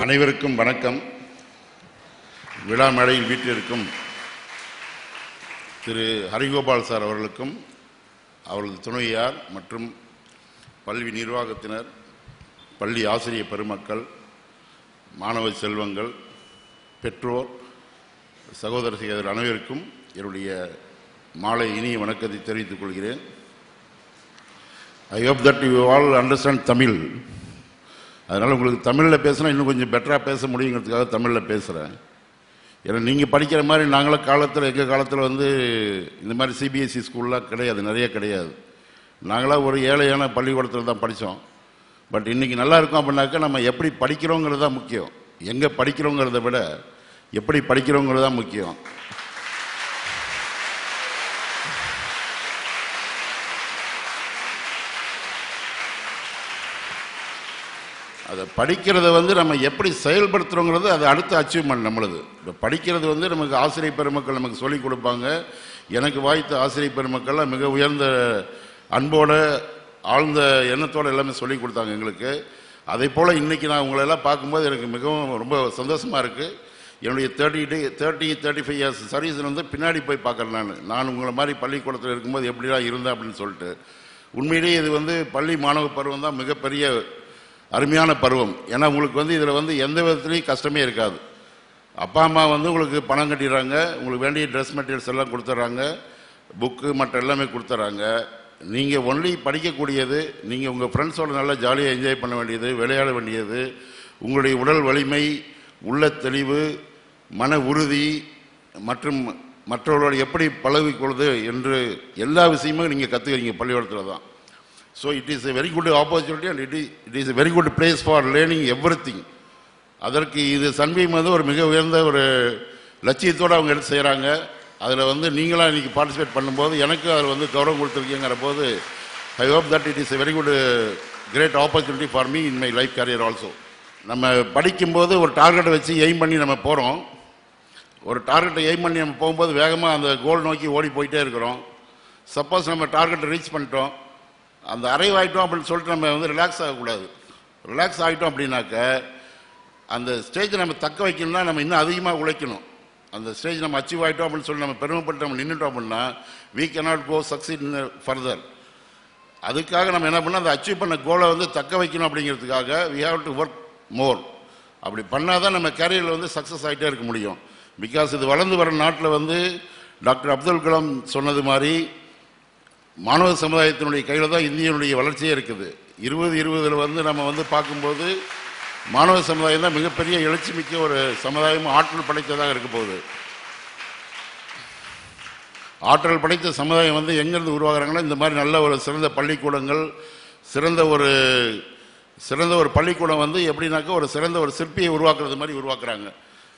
அனைவருக்கும் வணக்கம். விழா மேடையில் வீட்டிற்கும் திரு ஹரிகோபால் சார் அவர்களுக்கும் அவரது துணையார் மற்றும் பள்ளி நிர்வாகத்தினர், பள்ளி ஆசிரியர் பெருமக்கள், மாணவ செல்வங்கள், பெற்றோர், சகோதர சகோதரர் அனைவருக்கும் என்னுடைய மாலை இனிய வணக்கத்தை தெரிவித்துக் கொள்கிறேன். I hope that you all understand Tamil. அதனால் உங்களுக்கு தமிழில் பேசினா இன்னும் கொஞ்சம் பெட்டராக பேச முடியுங்கிறதுக்காக தமிழில் பேசுகிறேன். ஏன்னா நீங்கள் படிக்கிற மாதிரி நாங்களாம் காலத்தில், எங்கள் காலத்தில் வந்து இந்த மாதிரி சிபிஎஸ்சி ஸ்கூல்லாம் கிடையாது, நிறைய கிடையாது. நாங்களாம் ஒரு ஏழையான பள்ளிக்கூடத்தில் தான் படித்தோம். பட் இன்றைக்கி நல்லா இருக்கும் அப்படின்னாக்கா நம்ம எப்படி படிக்கிறோங்கிறது தான் முக்கியம். எங்கே படிக்கிறோங்கிறத விட எப்படி படிக்கிறோங்கிறது தான் முக்கியம். அதை படிக்கிறத வந்து நம்ம எப்படி செயல்படுத்துகிறோங்கிறது அது அடுத்த அச்சீவ்மெண்ட் நம்மளது. இப்போ படிக்கிறது வந்து நமக்கு ஆசிரியர் பெருமக்கள் நமக்கு சொல்லிக் கொடுப்பாங்க. எனக்கு வாய்த்த ஆசிரியர் பெருமக்கள்லாம் மிக உயர்ந்த அன்போட ஆழ்ந்த எண்ணத்தோடு எல்லாமே சொல்லிக் கொடுத்தாங்க எங்களுக்கு. அதே போல் இன்றைக்கி நான் உங்களெல்லாம் பார்க்கும்போது எனக்கு மிகவும் ரொம்ப சந்தோஷமாக இருக்குது. என்னுடைய 35 இயர்ஸ் சர்வீஸில் வந்து பின்னாடி போய் பார்க்குறேன். நான் உங்களை மாதிரி பள்ளிக்கூடத்தில் இருக்கும்போது எப்படிலாம் இருந்தேன் அப்படின்னு சொல்லிட்டு. உண்மையிலேயே இது வந்து பள்ளி மாணவ பருவம் தான் மிகப்பெரிய அருமையான பருவம். ஏன்னா உங்களுக்கு வந்து இதில் வந்து எந்த விதத்துலேயும் கஷ்டமே இருக்காது. அப்பா அம்மா வந்து உங்களுக்கு பணம் கட்டிடுறாங்க, உங்களுக்கு வேண்டிய ட்ரெஸ் மெட்டீரியல்ஸ் எல்லாம் கொடுத்துட்றாங்க, புக்கு மற்ற எல்லாமே கொடுத்துட்றாங்க. நீங்கள் ஒன்லி படிக்கக்கூடியது, நீங்கள் உங்கள் ஃப்ரெண்ட்ஸோடு நல்லா ஜாலியாக என்ஜாய் பண்ண வேண்டியது, விளையாட வேண்டியது, உங்களுடைய உடல் வலிமை, உள்ள தெளிவு, மன உறுதி மற்றும் மற்றவர்களோடு எப்படி பழகிக்கொள்வது என்று எல்லா விஷயமும் நீங்கள் கற்றுக்கிறீங்க பள்ளிக்கூடத்தில் தான். So it is a very good opportunity and it is a very good place for learning everything. அதற்கு இது சன்வீம் வந்து ஒரு மிக உயர்ந்த ஒரு லட்சியத்தோடு அவங்க எடுத்து செய்கிறாங்க. அதில் வந்து நீங்களாம் இன்றைக்கி பார்ட்டிசிபேட் பண்ணும்போது எனக்கு அதில் வந்து கௌரவம் கொடுத்துருக்கீங்கிற போது I hope that it is a very good great opportunity for me in my life career also. நம்ம படிக்கும்போது ஒரு டார்கெட்டை வச்சு எய்ம் பண்ணி நம்ம போகிறோம். ஒரு டார்கெட்டை எய்ம் பண்ணி நம்ம போகும்போது வேகமாக அந்த கோல் நோக்கி ஓடி போயிட்டே இருக்கிறோம். சப்போஸ் நம்ம டார்கெட்டை ரீச் பண்ணிட்டோம், அந்த அரைவ் ஆகிட்டோம் அப்படின்னு சொல்லிட்டு நம்ம வந்து ரிலாக்ஸ் ஆகக்கூடாது. ரிலாக்ஸ் ஆகிட்டோம் அப்படின்னாக்க அந்த ஸ்டேஜை நம்ம தக்க வைக்கணும்னா நம்ம இன்னும் அதிகமாக உழைக்கணும். அந்த ஸ்டேஜ் நம்ம அச்சீவ் ஆகிட்டோம் அப்படின்னு சொல்லி நம்ம பெருமைப்பட்டு நம்ம நின்றுட்டோம் அப்படின்னா we cannot go succeed further. அதுக்காக நம்ம என்ன பண்ணால் அந்த அச்சீவ் பண்ண கோலை வந்து தக்க வைக்கணும் அப்படிங்கிறதுக்காக we have to work more. அப்படி பண்ணால் தான் நம்ம கேரியரில் வந்து சக்ஸஸ் ஆகிட்டே இருக்க முடியும். பிகாஸ் இது வளர்ந்து வர நாட்டில் வந்து டாக்டர் அப்துல் கலாம் சொன்னது மாதிரி மாணவ சமுதாயத்தினுடைய கையில் தான் இந்தியனுடைய வளர்ச்சியே இருக்குது. 2020 வந்து நம்ம வந்து பார்க்கும்போது மாணவ சமுதாயம் தான் மிகப்பெரிய எழுச்சி மிக்க ஒரு சமுதாயம், ஆற்றல் படைத்ததாக இருக்க போகுது. ஆற்றல் படைத்த சமுதாயம் வந்து எங்கேருந்து உருவாகிறாங்கன்னா இந்த மாதிரி நல்ல ஒரு சிறந்த பள்ளிக்கூடங்கள், சிறந்த ஒரு பள்ளிக்கூடம் வந்து எப்படின்னாக்கா ஒரு சிறந்த ஒரு சிற்பியை உருவாக்குறது மாதிரி உருவாக்குறாங்க.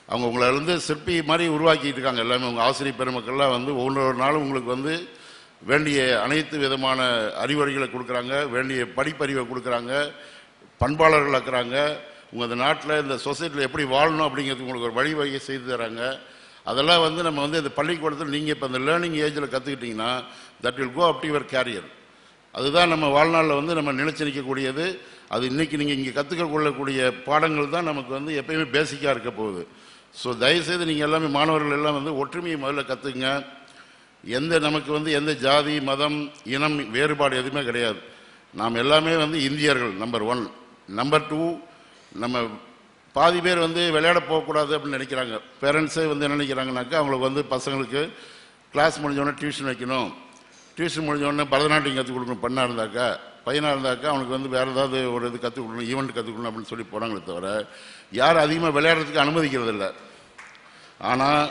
அவங்க உங்களை வந்து சிற்பி மாதிரி உருவாக்கிட்டு இருக்காங்க. எல்லாமே உங்கள் ஆசிரியர் பெருமக்கள்லாம் வந்து ஒவ்வொரு நாளும் உங்களுக்கு வந்து வேண்டிய அனைத்து விதமான அறிவுரைகளை கொடுக்குறாங்க, வேண்டிய படிப்பறிவை கொடுக்குறாங்க, பண்பாளர்களாக்குறாங்க. உங்கள் நாட்டில் இந்த சொசைட்டியில் எப்படி வாழணும் அப்படிங்கிறது உங்களுக்கு ஒரு வழிவகை செய்து தராங்க. அதெல்லாம் வந்து நம்ம வந்து இந்த பள்ளிக்கூடத்தில் நீங்கள் இப்போ இந்த லேர்னிங் ஏஜில் கற்றுக்கிட்டிங்கன்னா that will go up to your career. அதுதான் நம்ம வாழ்நாளில் வந்து நம்ம நினைச்சு நிற்கக்கூடியது. அது இன்றைக்கி நீங்கள் இங்கே கற்றுக்கொள்ளக்கூடிய பாடங்கள் தான் நமக்கு வந்து எப்பயுமே பேசிக்காக இருக்க போகுது. ஸோ தயவுசெய்து நீங்கள் எல்லாமே மாணவர்கள் எல்லாம் வந்து ஒற்றுமையை முதல்ல கற்றுக்குங்க. நமக்கு வந்து எந்த ஜாதி, மதம், இனம் வேறுபாடு எதுவுமே கிடையாது. நாம் எல்லாமே வந்து இந்தியர்கள். நம்பர் 1. நம்பர் 2, நம்ம பாதி பேர் வந்து விளையாட போகக்கூடாது அப்படின்னு நினைக்கிறாங்க. பேரண்ட்ஸே வந்து என்ன நினைக்கிறாங்கனாக்கா அவங்களுக்கு வந்து பசங்களுக்கு கிளாஸ் முடிஞ்சோடனே டியூஷன் வைக்கணும், டியூஷன் முடிஞ்சோடனே பரதநாட்டியம் கற்றுக் கொடுக்கணும். பையனாக இருந்தாக்கா அவனுக்கு வந்து வேறு ஏதாவது ஒரு இது கற்றுக் கொடுக்கணும், ஈவெண்ட் கற்றுக் கொடுக்கணும் அப்படின்னு சொல்லி போகிறாங்களே தவிர யாரும் அதிகமாக விளையாடுறதுக்கு அனுமதிக்கிறது இல்லை. ஆனால்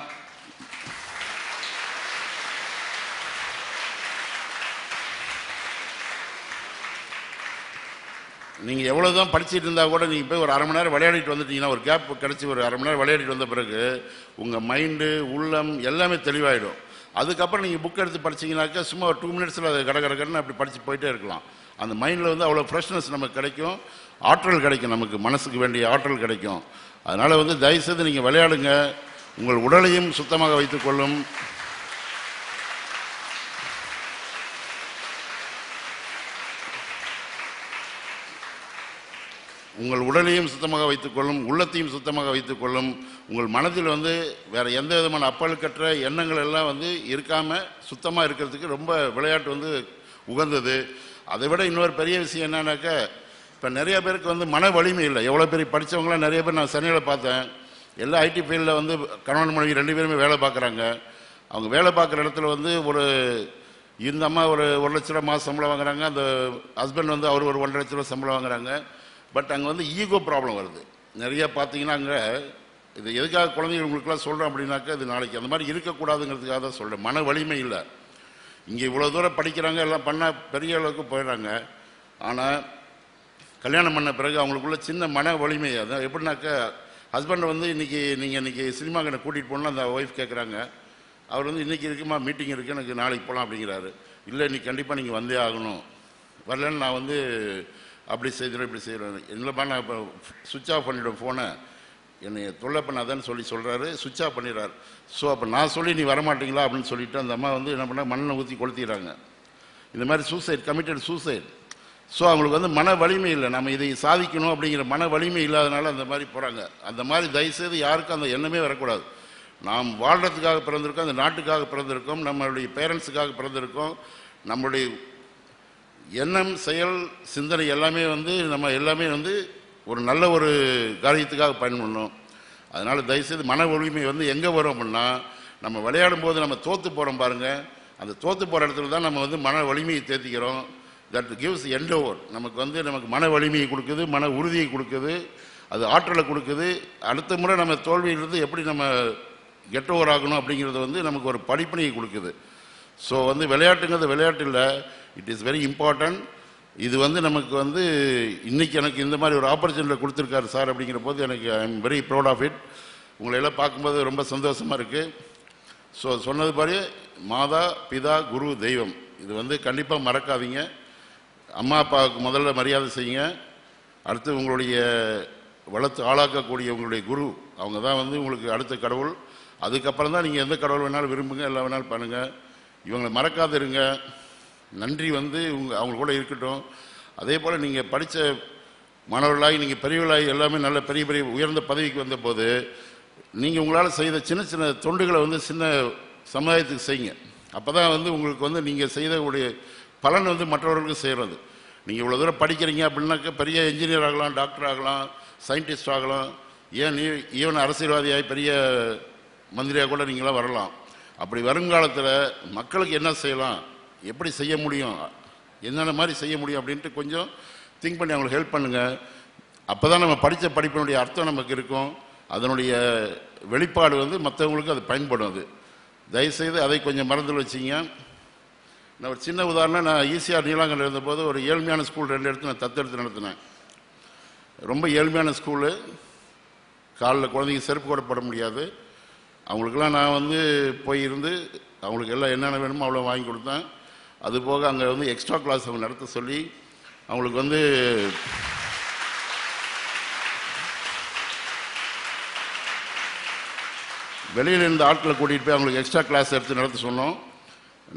நீங்கள் எவ்வளோ தான் படிச்சுட்டு இருந்தால் கூட நீங்கள் போய் ஒரு அரை மணி நேரம் விளையாடிட்டு வந்துட்டீங்கன்னா, ஒரு கேப் கிடச்சி ஒரு அரை மணி நேரம் விளையாடிட்டு வந்த பிறகு உங்கள் மைண்டு, உள்ளம் எல்லாமே தெளிவாயிடும். அதுக்கப்புறம் நீங்கள் புக் எடுத்து படிச்சிங்கனாக்கா சும்மா ஒரு 2 மினிட்ஸில் அதை கடற்கடன்னு அப்படி படித்து போயிட்டே இருக்கலாம். அந்த மைண்டில் வந்து அவ்வளோ ஃப்ரெஷ்னஸ் நமக்கு கிடைக்கும், ஆற்றல் கிடைக்கும், நமக்கு மனசுக்கு வேண்டிய ஆற்றல் கிடைக்கும். அதனால் வந்து தயவுசெய்து நீங்கள் விளையாடுங்க, உங்கள் உடலையும் சுத்தமாக வைத்துக்கொள்ளும். உங்கள் உடலையும் சுத்தமாக வைத்துக்கொள்ளும், உள்ளத்தையும் சுத்தமாக வைத்துக்கொள்ளும். உங்கள் மனதில் வந்து வேறு எந்த விதமான அப்பழுக்கற்ற எண்ணங்கள் எல்லாம் வந்து இருக்காமல் சுத்தமாக இருக்கிறதுக்கு ரொம்ப விளையாட்டு வந்து உகந்தது. அதை விட இன்னொரு பெரிய விஷயம் என்னன்னாக்கா, இப்போ நிறைய பேருக்கு வந்து மன வலிமை இல்லை. எவ்வளோ பெரிய படித்தவங்களாம் நிறைய பேர் நான் சென்னையில் பார்த்தேன். எல்லா ஐடி ஃபீல்டில் வந்து கணவன் மனைவி 2 பேருமே வேலை பார்க்குறாங்க. அவங்க வேலை பார்க்குற இடத்துல வந்து இந்த அம்மா ஒரு 1 லட்ச ரூபா மாதம் சம்பளம் வாங்குறாங்க, அந்த ஹஸ்பண்ட் வந்து அவர் ஒரு 1.5 லட்ச ரூபா சம்பளம் வாங்குறாங்க. பட் அங்கே வந்து ஈகோ ப்ராப்ளம் வருது நிறையா. பார்த்தீங்கன்னா அங்கே இது எதுக்காக குழந்தைங்களுக்குலாம் சொல்கிறோம் அப்படின்னாக்கா, இது நாளைக்கு அந்த மாதிரி இருக்கக்கூடாதுங்கிறதுக்காக தான் சொல்கிறேன். மன வலிமை இல்லை. இங்கே இவ்வளோ தூரம் படிக்கிறாங்க, எல்லாம் பண்ணால் பெரிய அளவுக்கு போயிடுறாங்க. ஆனால் கல்யாணம் பண்ண பிறகு அவங்களுக்குள்ள சின்ன மன வலிமை, அதான் எப்படின்னாக்கா, ஹஸ்பண்ட் வந்து நீங்கள் இன்றைக்கி சினிமாக்கு என்னை கூட்டிகிட்டு போகணும்னு அந்த ஒய்ஃப் கேட்குறாங்க. அவர் வந்து இன்றைக்கி இருக்குமா, மீட்டிங் இருக்குது, எனக்கு நாளைக்கு போகலாம் அப்படிங்கிறாரு. இல்லை, இன்றைக்கி கண்டிப்பாக நீங்கள் வந்தே ஆகணும், வரலன்னு நான் வந்து அப்படி செய்கிறேன் இப்படி செய்கிறேன். இல்லைப்பா, நான் இப்போ சுவிட்ச் ஆஃப் பண்ணிவிடுவேன் ஃபோனை, என்னை தொல்லை பண்ணாதான்னு சொல்கிறாரு. சுவிட்ச் ஆஃப் பண்ணிடுறாரு. ஸோ அப்போ நான் சொல்லி நீ வரமாட்டீங்களா அப்படின்னு சொல்லிவிட்டு அந்த அம்மா வந்து என்ன பண்ணால் மண்ணை ஊற்றி கொளுத்திடுறாங்க. இந்த மாதிரி கமிட்டட் சூசைட். ஸோ அவங்களுக்கு வந்து மன வலிமை இல்லை. நம்ம இதை சாதிக்கணும் அப்படிங்கிற மன வலிமை இல்லாதனால அந்த மாதிரி போகிறாங்க. அந்த மாதிரி தயவுசெய்து யாருக்கும் அந்த எண்ணமே வரக்கூடாது. நாம் வாழ்கிறதுக்காக பிறந்திருக்கோம், அந்த நாட்டுக்காக பிறந்திருக்கோம், நம்மளுடைய பேரண்ட்ஸுக்காக பிறந்திருக்கோம். நம்மளுடைய எண்ணம், செயல், சிந்தனை எல்லாமே வந்து நம்ம எல்லாமே வந்து ஒரு நல்ல ஒரு காரியத்துக்காக பயன்படணும். அதனால் தயவுசெய்து மன வலிமை வந்து எங்கே வரும் அப்படின்னா, நம்ம விளையாடும் போது நம்ம தோற்று போகிறோம் பாருங்கள், அந்த தோற்று போகிற இடத்துல தான் நம்ம வந்து மன வலிமையை தேர்த்திக்கிறோம். That gives என்டோவர். நமக்கு மன வலிமையை கொடுக்குது, மன உறுதியை கொடுக்குது, அது ஆற்றலை கொடுக்குது. அடுத்த முறை நம்ம தோல்வியிலிருந்து எப்படி நம்ம கெட் ஓவர் ஆகணும் அப்படிங்கிறது வந்து நமக்கு ஒரு படிப்பினையை கொடுக்குது. ஸோ வந்து விளையாட்டுங்கிறது விளையாட்டு இல்லை, இட் இஸ் வெரி இம்பார்ட்டன்ட். இது வந்து நமக்கு வந்து இன்றைக்கி எனக்கு இந்த மாதிரி ஒரு ஆப்பர்ச்சுனிட்டி கொடுத்துருக்காரு சார் அப்படிங்கிற போது எனக்கு I am very proud of it. உங்களை எல்லாம் பார்க்கும்போது ரொம்ப சந்தோஷமாக இருக்குது. ஸோ சொன்னது மாதிரி மாதா, பிதா, குரு, தெய்வம், இது வந்து கண்டிப்பாக மறக்காதீங்க. அம்மா அப்பாவுக்கு முதல்ல மரியாதை செய்யுங்க. அடுத்து உங்களுடைய வளர்த்து ஆளாக்கக்கூடிய உங்களுடைய குரு, அவங்க தான் வந்து உங்களுக்கு அடுத்த கடவுள். அதுக்கப்புறம் தான் நீங்கள் எந்த கடவுள் வேணாலும் விரும்புங்க, எல்லாம் வேணாலும் பண்ணுங்கள். இவங்களை மறக்காத இருங்க. நன்றி வந்து அவங்க கூட இருக்கட்டும். அதே போல் நீங்கள் படித்த மாணவர்களாகி நீங்கள் பெரியவர்களாகி எல்லாமே நல்ல பெரிய பெரிய உயர்ந்த பதவிக்கு வந்த போது நீங்கள் உங்களால் செய்த சின்ன சின்ன தொண்டுகளை வந்து சின்ன சமுதாயத்துக்கு செய்யுங்க. அப்போ தான் வந்து உங்களுக்கு வந்து நீங்கள் செய்தக்கூடிய பலன் வந்து மற்றவர்களுக்கு செய்கிறது. நீங்கள் இவ்வளோ தூரம் படிக்கிறீங்க அப்படின்னாக்க பெரிய இன்ஜினியர் ஆகலாம், டாக்டர் ஆகலாம், சயின்டிஸ்ட் ஆகலாம், ஈவன் அரசியல்வாதியாகி பெரிய மந்திரியாக கூட நீங்களாம் வரலாம். அப்படி வருங்காலத்தில் மக்களுக்கு என்ன செய்யலாம், எப்படி செய்ய முடியும், என்னென்ன மாதிரி செய்ய முடியும் அப்படின்ட்டு கொஞ்சம் திங்க் பண்ணி அவங்களுக்கு ஹெல்ப் பண்ணுங்கள். அப்போ தான் நம்ம படித்த படிப்பினுடைய அர்த்தம் நமக்கு இருக்கும், அதனுடைய வெளிப்பாடு வந்து மற்றவங்களுக்கு அது பயன்படும். அது தயவுசெய்து அதை கொஞ்சம் மறந்துல வச்சிங்க. நான் ஒரு சின்ன உதாரணம், நான் ஈசிஆர் நீலாங்கல் இருந்தபோது ஒரு ஏழ்மையான ஸ்கூல் 2 இடத்துல நான் தத்தெடுத்து நடத்தினேன். ரொம்ப ஏழ்மையான ஸ்கூலு, காலில் குழந்தைங்க செருப்பு கூட போட முடியாது. அவங்களுக்கெல்லாம் நான் வந்து போய் இருந்து அவங்களுக்கு எல்லாம் என்னென்ன வேணுமோ அவ்வளோ வாங்கி கொடுத்தேன். அதுபோக அங்கே வந்து எக்ஸ்ட்ரா கிளாஸ் அவங்க நடத்த சொல்லி அவங்களுக்கு வந்து வெளியில் இருந்த ஆட்களை கூட்டிகிட்டு போய் அவங்களுக்கு எக்ஸ்ட்ரா கிளாஸ் எடுத்து நடத்த சொன்னோம்,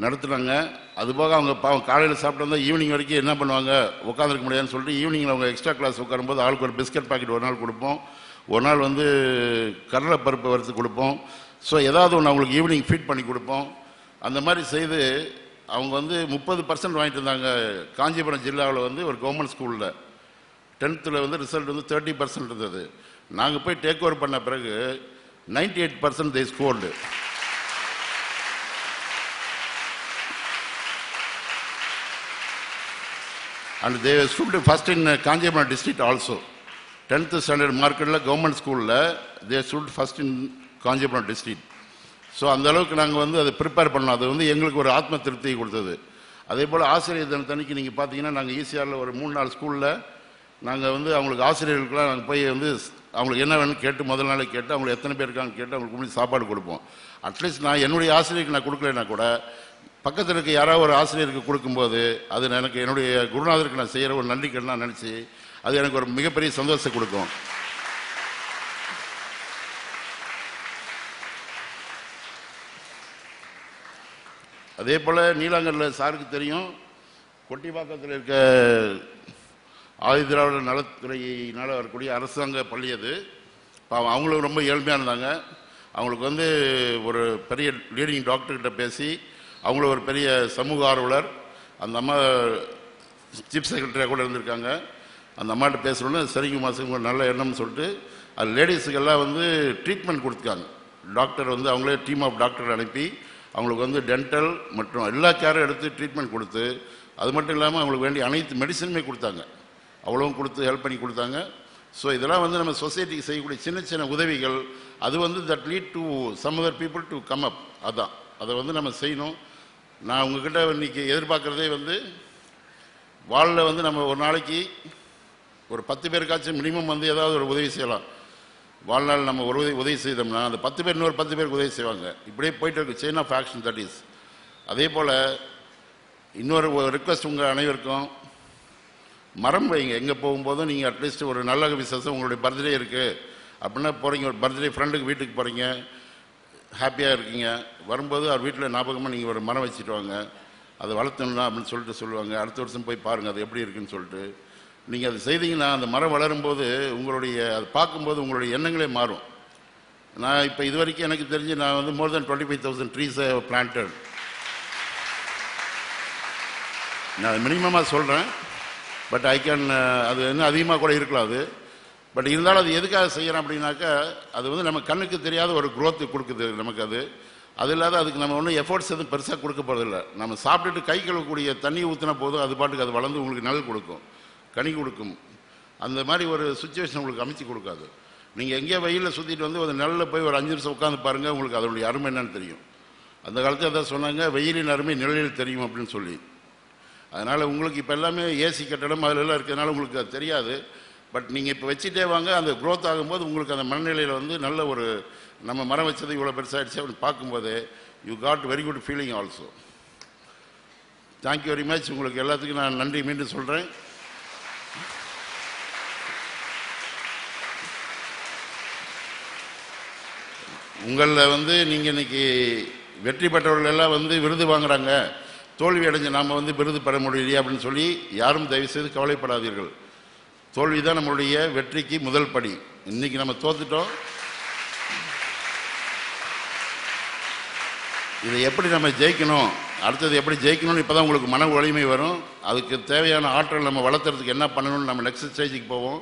நடத்துனாங்க. அதுபோக அவங்க பாவம் காலையில் சாப்பிட்டு வந்தால் ஈவினிங் வரைக்கும் என்ன பண்ணுவாங்க, உட்காந்துருக்க முடியாதுன்னு சொல்லிட்டு ஈவினிங்கில் அவங்க எக்ஸ்ட்ரா கிளாஸ் உட்காரும்போது ஆளுக்கு ஒரு பிஸ்கட் பாக்கெட் ஒரு நாள் கொடுப்போம், ஒரு நாள் வந்து கடலை பருப்பு வறுத்து கொடுப்போம். ஸோ ஏதாவது ஒன்று அவங்களுக்கு ஈவினிங் ஃபீட் பண்ணி கொடுப்போம். அந்த மாதிரி செய்து அவங்க வந்து 30% வாங்கிட்டு இருந்தாங்க. காஞ்சிபுரம் ஜில்லாவில் வந்து ஒரு கவர்மெண்ட் ஸ்கூலில் 10th வந்து ரிசல்ட் வந்து 30% இருந்தது. நாங்கள் போய் டேக் ஓவர் பண்ண பிறகு 98% they scored. And they stood first in Kanjipuram district also. 10th standard marketல கவர்மெண்ட் ஸ்கூலில் they stood first in Kanjipuram district. So அந்த அளவுக்கு நாங்கள் வந்து அதை ப்ரிப்பேர் பண்ணோம். அது வந்து எங்களுக்கு ஒரு ஆத்ம திருப்தியை கொடுத்தது. அதே போல் ஆசிரியர் தினத்தன்னைக்கு நீங்கள் பார்த்தீங்கன்னா நாங்கள் ஈசிஆரில் ஒரு 3-4 ஸ்கூலில் நாங்கள் வந்து அவங்களுக்கு ஆசிரியர்களுக்கெல்லாம் நாங்கள் போய் வந்து அவங்களுக்கு என்ன வேணும்னு கேட்டு முதல் நாளே கேட்டு அவங்களுக்கு எத்தனை பேர் இருக்காங்கன்னு கேட்டு அவங்களுக்கு முன்னாடி சாப்பாடு கொடுப்போம். அட்லீஸ்ட் நான் என்னுடைய ஆசிரியருக்கு நான் கொடுக்கலன்னா கூட பக்கத்தில் இருக்க யாராவது ஒரு ஆசிரியருக்கு கொடுக்கும்போது அது எனக்கு என்னுடைய குருநாதருக்கு நான் செய்கிற ஒரு நன்றிக்கடன் நான் நினச்சி அது எனக்கு ஒரு மிகப்பெரிய சந்தோஷத்தை கொடுக்கும். அதே போல் நீலாங்கல்ல சாருக்கு தெரியும், கொட்டிப்பாக்கத்தில் இருக்க ஆதிதிராவிட நலத்துறையினால் வரக்கூடிய அரசாங்க பள்ளி அது. அவங்களும் ரொம்ப ஏழ்மையாக இருந்தாங்க. அவங்களுக்கு வந்து ஒரு பெரிய லீடிங் டாக்டர்கிட்ட பேசி அவங்கள ஒரு பெரிய சமூக ஆர்வலர், அந்த அம்மா சீஃப் செக்ரட்டரியாக கூட இருந்திருக்காங்க. அந்த அம்மாட்ட பேசுகிறோன்னு சரிங்க மாதம் ஒரு நல்ல எண்ணம்னு சொல்லிட்டு அது லேடிஸுக்கெல்லாம் வந்து ட்ரீட்மெண்ட் கொடுத்துருக்காங்க. டாக்டர் வந்து அவங்களே டீம் ஆஃப் டாக்டர் அனுப்பி அவங்களுக்கு வந்து டென்டல் மற்றும் எல்லா கேரும் எடுத்து ட்ரீட்மெண்ட் கொடுத்து, அது மட்டும் இல்லாமல் அவங்களுக்கு வேண்டிய அனைத்து மெடிசனுமே கொடுத்தாங்க. அவ்வளவும் கொடுத்து ஹெல்ப் பண்ணி கொடுத்தாங்க. ஸோ இதெல்லாம் வந்து நம்ம சொசைட்டிக்கு செய்யக்கூடிய சின்ன சின்ன உதவிகள், அது வந்து that lead to some other people to come up. அதான் அதை வந்து நம்ம செய்யணும். நான் உங்ககிட்ட இன்றைக்கி எதிர்பார்க்குறதே வந்து வாலில் வந்து நம்ம ஒரு நாளைக்கு ஒரு 10 பேருக்காச்சும் மினிமம் வந்து ஏதாவது ஒரு உதவி செய்யலாம். வாழ்நாள் நம்ம ஒரு உதவி செய்தோம்னா அந்த 10 பேர் இன்னொரு 10 பேருக்கு உதவி செய்வாங்க. இப்படியே போயிட்டு இருக்கு chain of action, that is. அதே போல் இன்னொரு ரிக்வெஸ்ட் உங்கள் அனைவருக்கும், மரம் வைங்க. எங்கே போகும்போதும் நீங்கள் அட்லீஸ்ட் ஒரு நல்ல விசேஷம், உங்களுடைய பர்த்டே இருக்குது அப்படின்னா போகிறீங்க, ஒரு பர்த்டே ஃப்ரெண்டுக்கு வீட்டுக்கு போகிறீங்க, ஹாப்பியாக இருக்கீங்க, வரும்போது அவர் வீட்டில் ஞாபகமாக நீங்கள் ஒரு மரம் வச்சுட்டு வாங்க, அதை வளர்த்தணும்னா அப்படின்னு சொல்லிட்டு சொல்லுவாங்க. அடுத்த வருஷம் போய் பாருங்கள் அது எப்படி இருக்குன்னு சொல்லிட்டு. நீங்கள் அது செய்தீங்கன்னா அந்த மரம் வளரும்போது உங்களுடைய அது பார்க்கும்போது உங்களுடைய எண்ணங்களே மாறும். நான் இப்போ இது வரைக்கும் எனக்கு தெரிஞ்சு நான் வந்து மோர் தென் 25,000 ட்ரீஸை பிளான்டட். நான் மினிமமாக சொல்கிறேன், பட் ஐ கேன், அது இன்னும் அதிகமாக கூட இருக்கலாம் அது. பட் இருந்தாலும் அது எதுக்காக செய்கிறேன் அப்படின்னாக்கா, அது வந்து நம்ம கண்ணுக்கு தெரியாத ஒரு க்ரோத்து கொடுக்குது நமக்கு. அது இல்லாத அதுக்கு நம்ம ஒன்றும் எஃபோர்ட்ஸ் எதுவும் பெருசாக கொடுக்க போகிறதில்ல. நம்ம சாப்பிட்டுட்டு கை கழுவக்கூடிய தண்ணி ஊற்றினா போதும், அது பாட்டுக்கு அது வளர்ந்து உங்களுக்கு நெல் கொடுக்கும், கனி கொடுக்கும். அந்த மாதிரி ஒரு சுச்சுவேஷன் உங்களுக்கு அமைச்சு கொடுக்காது. நீங்கள் எங்கேயோ வெயிலில் சுற்றிட்டு வந்து ஒரு நெல்லில் போய் ஒரு 5 நிமிஷம் உட்காந்து பாருங்கள், உங்களுக்கு அதனுடைய அருமை என்னன்னு தெரியும். அந்த காலத்தில் அதான் சொன்னாங்க, வெயிலின் அருமை நிழலில் தெரியும் அப்படின்னு சொல்லி. அதனால் உங்களுக்கு இப்போ எல்லாமே ஏசி கட்டடம் அதிலெல்லாம் இருக்கிறதுனால உங்களுக்கு அது தெரியாது. பட் நீங்கள் இப்போ வச்சுட்டே வாங்க, அந்த க்ரோத் ஆகும்போது உங்களுக்கு அந்த மனநிலையில் வந்து நல்ல ஒரு, நம்ம மரம் வச்சது இவ்வளோ பெருசாகிடுச்சு அப்படின்னு பார்க்கும்போது you got very good feeling also. Thank you very much. உங்களுக்கு எல்லாத்துக்கும் நான் நன்றி மீண்டும் சொல்கிறேன். உங்களில் வந்து நீங்கள் இன்றைக்கி வெற்றி பெற்றவர்கள் எல்லாம் வந்து விருது வாங்குறாங்க, தோல்வி அடைஞ்ச நாம் வந்து விருது பெற முடியலையே அப்படின்னு சொல்லி யாரும் தயவுசெய்து கவலைப்படாதீர்கள். தோல்வி தான் நம்மளுடைய வெற்றிக்கு முதல் படி. இன்றைக்கி நம்ம தோத்துட்டோம், இதை எப்படி நம்ம ஜெயிக்கணும், அடுத்தது எப்படி ஜெயிக்கணும்னு இப்போ தான் உங்களுக்கு மன வலிமை வரும். அதுக்கு தேவையான ஆற்றல் நம்ம வளர்த்துறதுக்கு என்ன பண்ணணும்னு நம்ம நெக்ஸ்ட் ஸ்டேஜுக்கு போவோம்.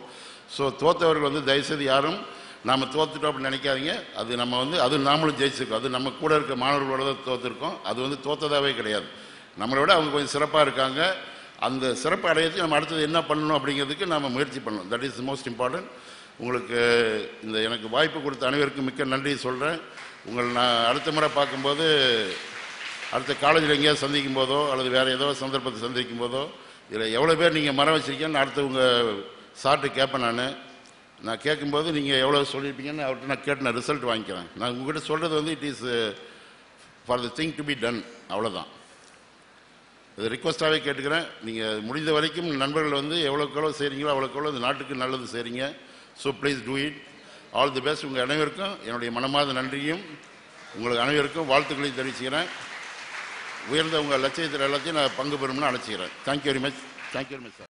ஸோ தோற்றவர்கள் வந்து தயவுசெய்து யாரும் நாம் தோத்துட்டோம் அப்படின்னு நினைக்காதீங்க. அது நம்ம வந்து அது நாமளும் ஜெயிச்சிருக்கோம், அது நம்ம கூட இருக்க மாணவர்களோட தான் தோற்றுருக்கோம். அது வந்து தோற்றதாகவே கிடையாது, நம்மளை விட அவங்க கொஞ்சம் சிறப்பாக இருக்காங்க. அந்த சிறப்பு அடையத்துக்கு நம்ம அடுத்தது என்ன பண்ணணும் அப்படிங்கிறதுக்கு நம்ம முயற்சி பண்ணணும். That is most important. உங்களுக்கு இந்த எனக்கு வாய்ப்பு கொடுத்த அனைவருக்கும் மிக்க நன்றி சொல்கிறேன். உங்கள் நான் அடுத்த முறை பார்க்கும்போது, அடுத்த காலேஜில் எங்கேயாவது சந்திக்கும் போதோ அல்லது வேறு ஏதோ சந்தர்ப்பத்தை சந்திக்கும் போதோ, இதில் எவ்வளோ பேர் நீங்கள் மரம் வச்சுருக்கீங்கன்னு அடுத்து உங்கள் சார்ட்டு கேட்பேன். நான் கேட்கும்போது நீங்கள் எவ்வளோ சொல்லியிருப்பீங்கன்னு அவர்கிட்ட நான் கேட்டு நான் ரிசல்ட் வாங்கிக்கிறேன். நான் உங்கள்கிட்ட சொல்கிறது வந்து it is for the thing to be done, அவ்வளோதான். இது ரிக்வஸ்ட்டாகவே கேட்டுக்கிறேன். நீங்கள் முடிந்த வரைக்கும் நண்பர்கள் வந்து எவ்வளோக்கு செய்கிறீங்களோ அவ்வளோக்கு இந்த நாட்டுக்கு நல்லது செய்கிறீங்க. So please do it. All the best. உங்கள் அனைவருக்கும் என்னுடைய மனமார்ந்த நன்றியும் உங்களுக்கு அனைவருக்கும் வாழ்த்துக்களையும் தெரிவிச்சுக்கிறேன். உயர்ந்த உங்கள் லட்சியத்தில் எல்லாத்தையும் நான் பங்கு பெறும்னு அழைச்சிக்கிறேன். Thank you very much. Thank you very much sir.